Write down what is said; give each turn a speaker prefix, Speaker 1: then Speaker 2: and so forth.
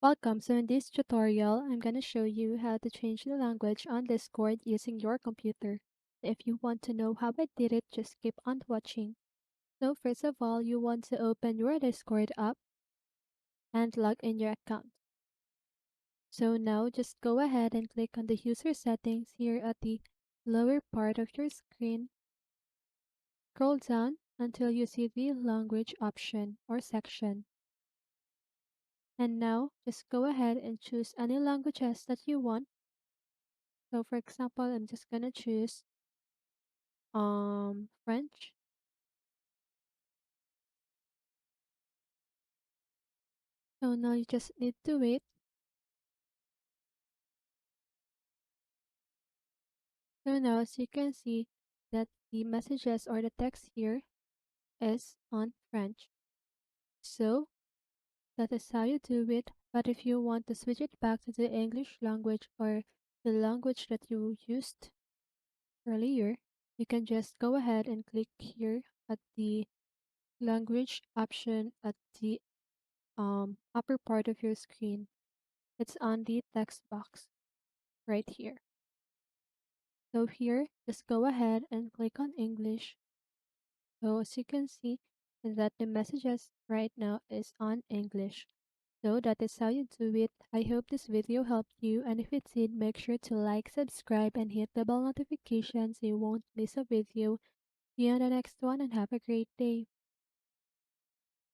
Speaker 1: Welcome. So in this tutorial, I'm going to show you how to change the language on Discord using your computer. If you want to know how I did it, just keep on watching. So first of all, you want to open your Discord app and log in your account. So now just go ahead and click on the user settings here at the lower part of your screen. Scroll down until you see the language option or section. And now just go ahead and choose any languages that you want. So for example, I'm just gonna choose French. So now you just need to wait. So now as you can see that the messages or the text here is on French. So that is how you do it. But if you want to switch it back to the English language or the language that you used earlier, you can just go ahead and click here at the language option at the upper part of your screen. It's on the text box right here. So here, just go ahead and click on English. So as you can see that the messages right now is on English. So that is how you do it. I hope this video helped you, and if it did, make sure to like, subscribe, and hit the bell notification so you won't miss a video. See you on the next one and have a great day.